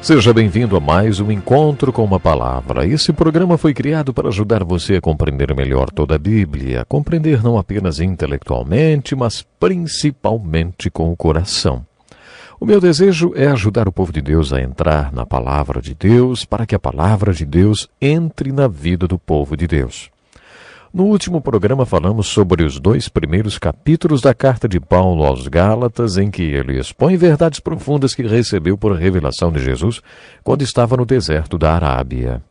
Seja bem-vindo a mais um Encontro com uma Palavra. Esse programa foi criado para ajudar você a compreender melhor toda a Bíblia, compreender não apenas intelectualmente, mas principalmente com o coração. O meu desejo é ajudar o povo de Deus a entrar na Palavra de Deus, para que a Palavra de Deus entre na vida do povo de Deus. No último programa falamos sobre os 2 primeiros capítulos da carta de Paulo aos Gálatas, em que ele expõe verdades profundas que recebeu por revelação de Jesus quando estava no deserto da Arábia.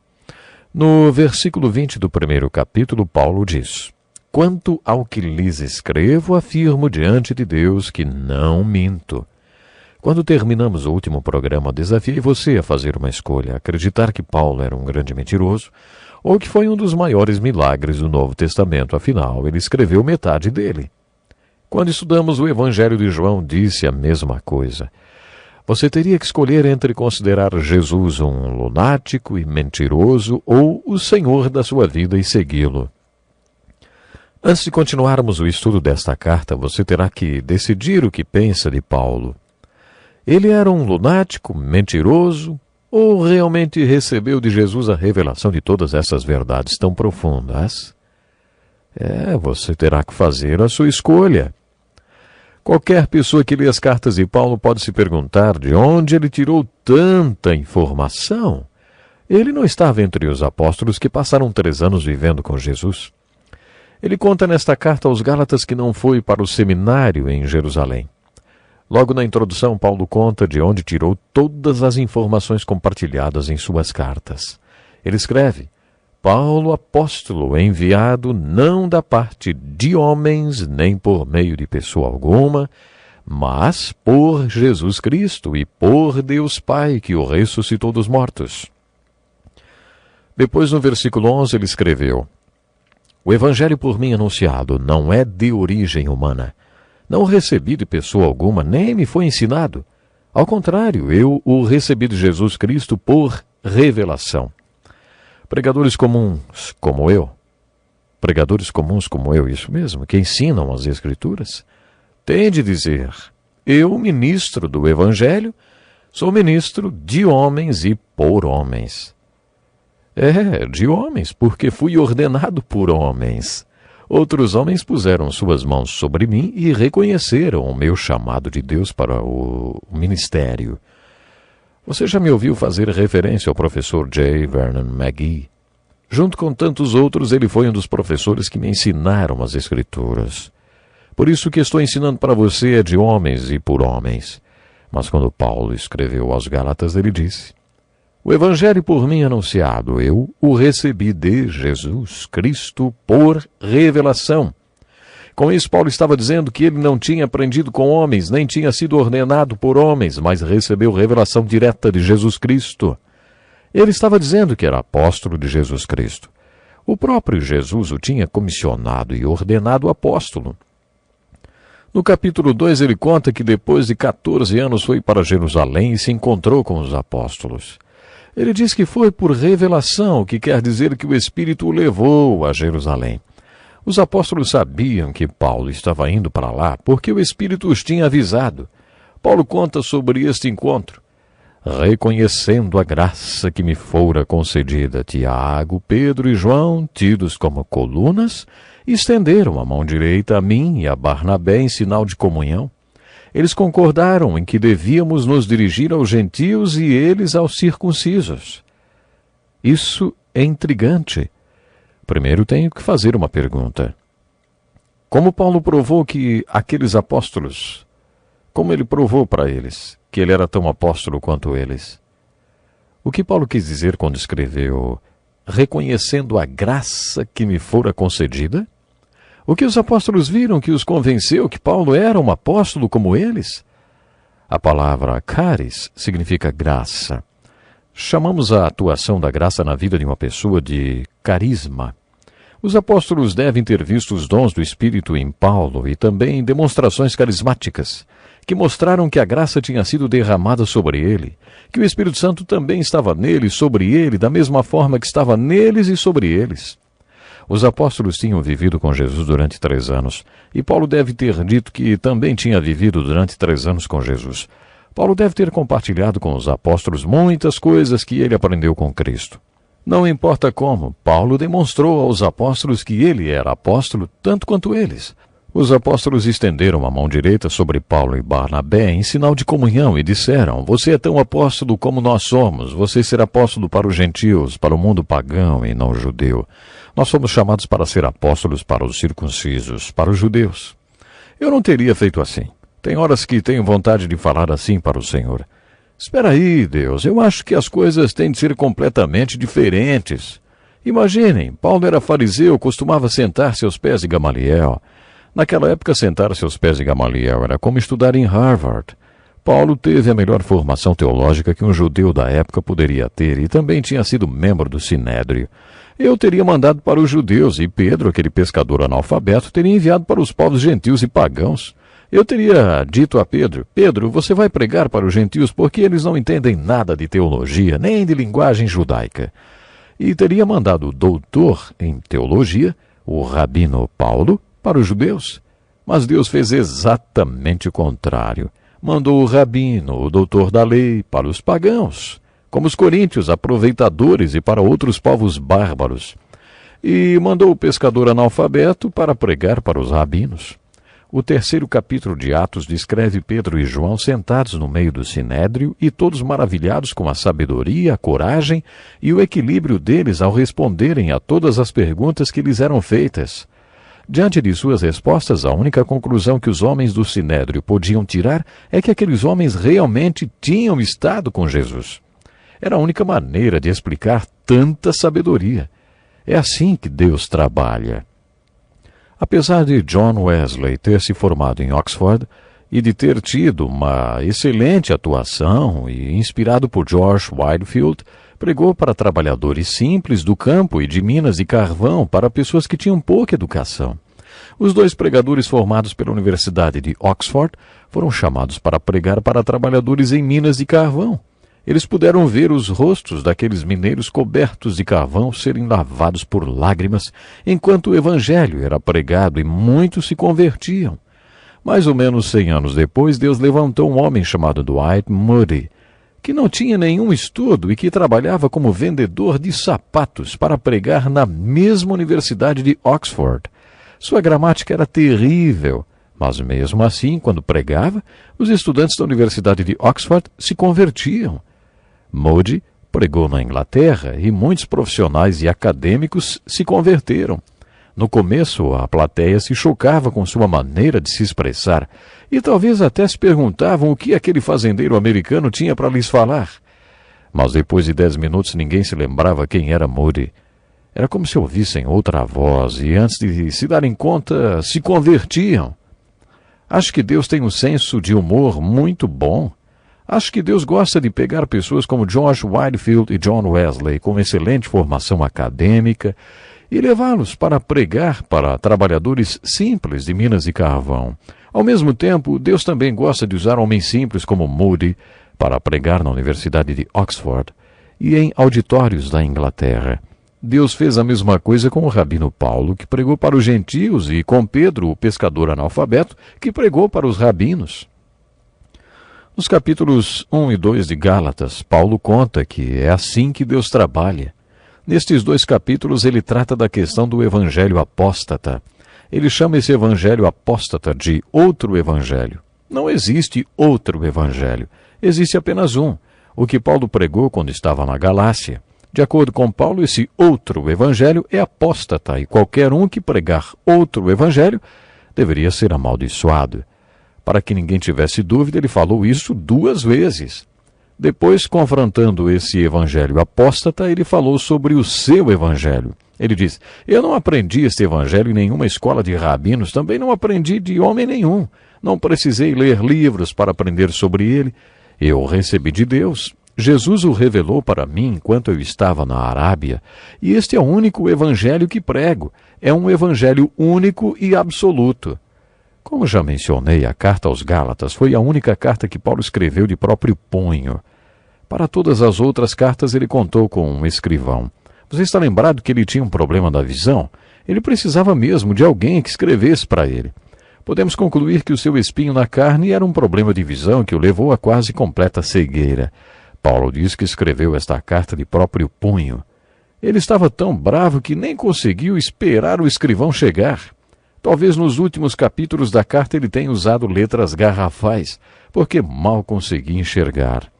No versículo 20 do primeiro capítulo, Paulo diz: "Quanto ao que lhes escrevo, afirmo diante de Deus que não minto." Quando terminamos o último programa, desafiei você a fazer uma escolha, acreditar que Paulo era um grande mentiroso, ou que foi um dos maiores milagres do Novo Testamento, afinal, ele escreveu metade dele. Quando estudamos o Evangelho de João, disse a mesma coisa. Você teria que escolher entre considerar Jesus um lunático e mentiroso ou o Senhor da sua vida e segui-lo. Antes de continuarmos o estudo desta carta, você terá que decidir o que pensa de Paulo. Ele era um lunático, mentiroso, ou realmente recebeu de Jesus a revelação de todas essas verdades tão profundas? Você terá que fazer a sua escolha. Qualquer pessoa que lê as cartas de Paulo pode se perguntar de onde ele tirou tanta informação. Ele não estava entre os apóstolos que passaram 3 anos vivendo com Jesus. Ele conta nesta carta aos Gálatas que não foi para o seminário em Jerusalém. Logo na introdução, Paulo conta de onde tirou todas as informações compartilhadas em suas cartas. Ele escreve: "Paulo, apóstolo, enviado não da parte de homens, nem por meio de pessoa alguma, mas por Jesus Cristo e por Deus Pai, que o ressuscitou dos mortos." Depois, no versículo 11, ele escreveu: "O evangelho por mim anunciado não é de origem humana. Não o recebi de pessoa alguma, nem me foi ensinado. Ao contrário, eu o recebi de Jesus Cristo por revelação." Pregadores comuns como eu, isso mesmo, que ensinam as Escrituras, têm de dizer: "Eu, ministro do Evangelho, sou ministro de homens e por homens." De homens, porque fui ordenado por homens. Outros homens puseram suas mãos sobre mim e reconheceram o meu chamado de Deus para o ministério. Você já me ouviu fazer referência ao professor J. Vernon McGee? Junto com tantos outros, ele foi um dos professores que me ensinaram as Escrituras. Por isso o que estou ensinando para você é de homens e por homens. Mas quando Paulo escreveu aos Gálatas, ele disse: "O evangelho por mim anunciado, eu o recebi de Jesus Cristo por revelação." Com isso, Paulo estava dizendo que ele não tinha aprendido com homens, nem tinha sido ordenado por homens, mas recebeu revelação direta de Jesus Cristo. Ele estava dizendo que era apóstolo de Jesus Cristo. O próprio Jesus o tinha comissionado e ordenado apóstolo. No capítulo 2, ele conta que depois de 14 anos foi para Jerusalém e se encontrou com os apóstolos. Ele diz que foi por revelação, o que quer dizer que o Espírito o levou a Jerusalém. Os apóstolos sabiam que Paulo estava indo para lá, porque o Espírito os tinha avisado. Paulo conta sobre este encontro. "Reconhecendo a graça que me fora concedida, Tiago, Pedro e João, tidos como colunas, estenderam a mão direita a mim e a Barnabé em sinal de comunhão. Eles concordaram em que devíamos nos dirigir aos gentios e eles aos circuncisos." Isso é intrigante. Primeiro tenho que fazer uma pergunta. Como Paulo provou que aqueles apóstolos, como ele provou para eles que ele era tão apóstolo quanto eles? O que Paulo quis dizer quando escreveu "reconhecendo a graça que me fora concedida"? O que os apóstolos viram que os convenceu que Paulo era um apóstolo como eles? A palavra charis significa graça. Chamamos a atuação da graça na vida de uma pessoa de carisma. Os apóstolos devem ter visto os dons do Espírito em Paulo e também demonstrações carismáticas, que mostraram que a graça tinha sido derramada sobre ele, que o Espírito Santo também estava nele e sobre ele, da mesma forma que estava neles e sobre eles. Os apóstolos tinham vivido com Jesus durante 3 anos, e Paulo deve ter dito que também tinha vivido durante 3 anos com Jesus. Paulo deve ter compartilhado com os apóstolos muitas coisas que ele aprendeu com Cristo. Não importa como, Paulo demonstrou aos apóstolos que ele era apóstolo tanto quanto eles. Os apóstolos estenderam a mão direita sobre Paulo e Barnabé em sinal de comunhão e disseram: você é tão apóstolo como nós somos, você será apóstolo para os gentios, para o mundo pagão e não judeu. Nós fomos chamados para ser apóstolos para os circuncisos, para os judeus. Eu não teria feito assim. Tem horas que tenho vontade de falar assim para o Senhor. Espera aí, Deus, eu acho que as coisas têm de ser completamente diferentes. Imaginem, Paulo era fariseu, costumava sentar-se aos pés de Gamaliel. Naquela época, sentar-se aos pés de Gamaliel era como estudar em Harvard. Paulo teve a melhor formação teológica que um judeu da época poderia ter e também tinha sido membro do Sinédrio. Eu teria mandado para os judeus e Pedro, aquele pescador analfabeto, teria enviado para os povos gentios e pagãos. Eu teria dito a Pedro: Pedro, você vai pregar para os gentios porque eles não entendem nada de teologia, nem de linguagem judaica. E teria mandado o doutor em teologia, o rabino Paulo, para os judeus. Mas Deus fez exatamente o contrário. Mandou o rabino, o doutor da lei, para os pagãos, como os coríntios, aproveitadores, e para outros povos bárbaros. E mandou o pescador analfabeto para pregar para os rabinos. O terceiro capítulo de Atos descreve Pedro e João sentados no meio do sinédrio e todos maravilhados com a sabedoria, a coragem e o equilíbrio deles ao responderem a todas as perguntas que lhes eram feitas. Diante de suas respostas, a única conclusão que os homens do sinédrio podiam tirar é que aqueles homens realmente tinham estado com Jesus. Era a única maneira de explicar tanta sabedoria. É assim que Deus trabalha. Apesar de John Wesley ter se formado em Oxford e de ter tido uma excelente atuação e inspirado por George Whitefield, pregou para trabalhadores simples do campo e de minas de carvão, para pessoas que tinham pouca educação. Os dois pregadores formados pela Universidade de Oxford foram chamados para pregar para trabalhadores em minas de carvão. Eles puderam ver os rostos daqueles mineiros cobertos de carvão serem lavados por lágrimas, enquanto o evangelho era pregado e muitos se convertiam. Mais ou menos 100 anos depois, Deus levantou um homem chamado Dwight Moody, que não tinha nenhum estudo e que trabalhava como vendedor de sapatos para pregar na mesma Universidade de Oxford. Sua gramática era terrível, mas mesmo assim, quando pregava, os estudantes da Universidade de Oxford se convertiam. Moody pregou na Inglaterra e muitos profissionais e acadêmicos se converteram. No começo, a plateia se chocava com sua maneira de se expressar e talvez até se perguntavam o que aquele fazendeiro americano tinha para lhes falar. Mas depois de 10 minutos ninguém se lembrava quem era Moody. Era como se ouvissem outra voz e antes de se darem conta, se convertiam. Acho que Deus tem um senso de humor muito bom. Acho que Deus gosta de pegar pessoas como George Whitefield e John Wesley, com excelente formação acadêmica, e levá-los para pregar para trabalhadores simples de minas de carvão. Ao mesmo tempo, Deus também gosta de usar homens simples como Moody para pregar na Universidade de Oxford e em auditórios da Inglaterra. Deus fez a mesma coisa com o rabino Paulo, que pregou para os gentios, e com Pedro, o pescador analfabeto, que pregou para os rabinos. Nos capítulos 1 e 2 de Gálatas, Paulo conta que é assim que Deus trabalha. Nestes 2 capítulos, ele trata da questão do evangelho apóstata. Ele chama esse evangelho apóstata de outro evangelho. Não existe outro evangelho. Existe apenas um, o que Paulo pregou quando estava na Galácia. De acordo com Paulo, esse outro evangelho é apóstata, e qualquer um que pregar outro evangelho deveria ser amaldiçoado. Para que ninguém tivesse dúvida, ele falou isso 2 vezes. Depois, confrontando esse evangelho apóstata, ele falou sobre o seu evangelho. Ele diz: eu não aprendi este evangelho em nenhuma escola de rabinos, também não aprendi de homem nenhum. Não precisei ler livros para aprender sobre ele. Eu o recebi de Deus. Jesus o revelou para mim enquanto eu estava na Arábia, e este é o único evangelho que prego. É um evangelho único e absoluto. Como já mencionei, a carta aos Gálatas foi a única carta que Paulo escreveu de próprio punho. Para todas as outras cartas ele contou com um escrivão. Você está lembrado que ele tinha um problema da visão? Ele precisava mesmo de alguém que escrevesse para ele. Podemos concluir que o seu espinho na carne era um problema de visão que o levou a quase completa cegueira. Paulo diz que escreveu esta carta de próprio punho. Ele estava tão bravo que nem conseguiu esperar o escrivão chegar. Talvez nos últimos capítulos da carta ele tenha usado letras garrafais, porque mal conseguia enxergar.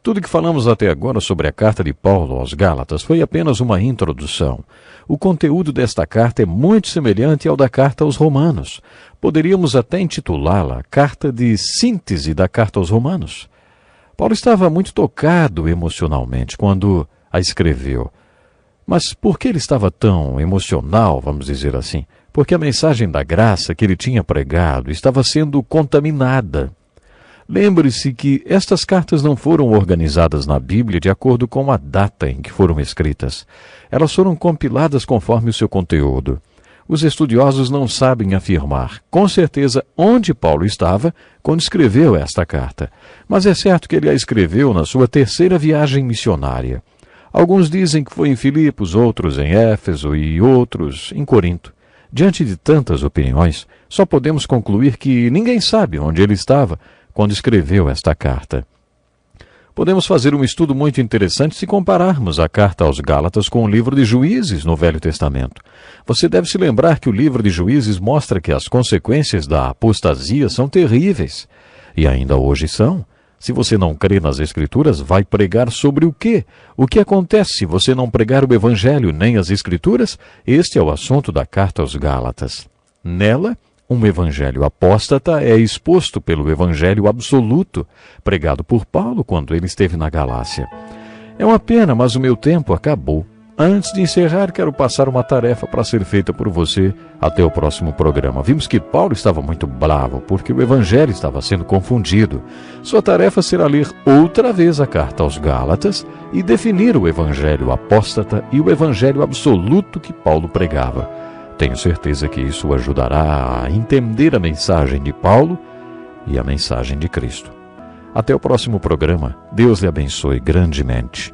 Tudo que falamos até agora sobre a carta de Paulo aos Gálatas foi apenas uma introdução. O conteúdo desta carta é muito semelhante ao da carta aos Romanos. Poderíamos até intitulá-la Carta de Síntese da Carta aos Romanos. Paulo estava muito tocado emocionalmente quando a escreveu. Mas por que ele estava tão emocional, vamos dizer assim? Porque a mensagem da graça que ele tinha pregado estava sendo contaminada. Lembre-se que estas cartas não foram organizadas na Bíblia de acordo com a data em que foram escritas. Elas foram compiladas conforme o seu conteúdo. Os estudiosos não sabem afirmar, com certeza, onde Paulo estava quando escreveu esta carta. Mas é certo que ele a escreveu na sua terceira viagem missionária. Alguns dizem que foi em Filipos, outros em Éfeso e outros em Corinto. Diante de tantas opiniões, só podemos concluir que ninguém sabe onde ele estava quando escreveu esta carta. Podemos fazer um estudo muito interessante se compararmos a carta aos Gálatas com o livro de Juízes no Velho Testamento. Você deve se lembrar que o livro de Juízes mostra que as consequências da apostasia são terríveis. E ainda hoje são. Se você não crê nas Escrituras, vai pregar sobre o quê? O que acontece se você não pregar o Evangelho nem as Escrituras? Este é o assunto da carta aos Gálatas. Nela, um evangelho apóstata é exposto pelo evangelho absoluto, pregado por Paulo quando ele esteve na Galácia. É uma pena, mas o meu tempo acabou. Antes de encerrar, quero passar uma tarefa para ser feita por você até o próximo programa. Vimos que Paulo estava muito bravo, porque o evangelho estava sendo confundido. Sua tarefa será ler outra vez a carta aos Gálatas e definir o evangelho apóstata e o evangelho absoluto que Paulo pregava. Tenho certeza que isso o ajudará a entender a mensagem de Paulo e a mensagem de Cristo. Até o próximo programa. Deus lhe abençoe grandemente.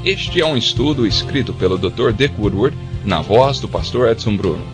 Este é um estudo escrito pelo Dr. Dick Woodward, na voz do pastor Edson Bruno.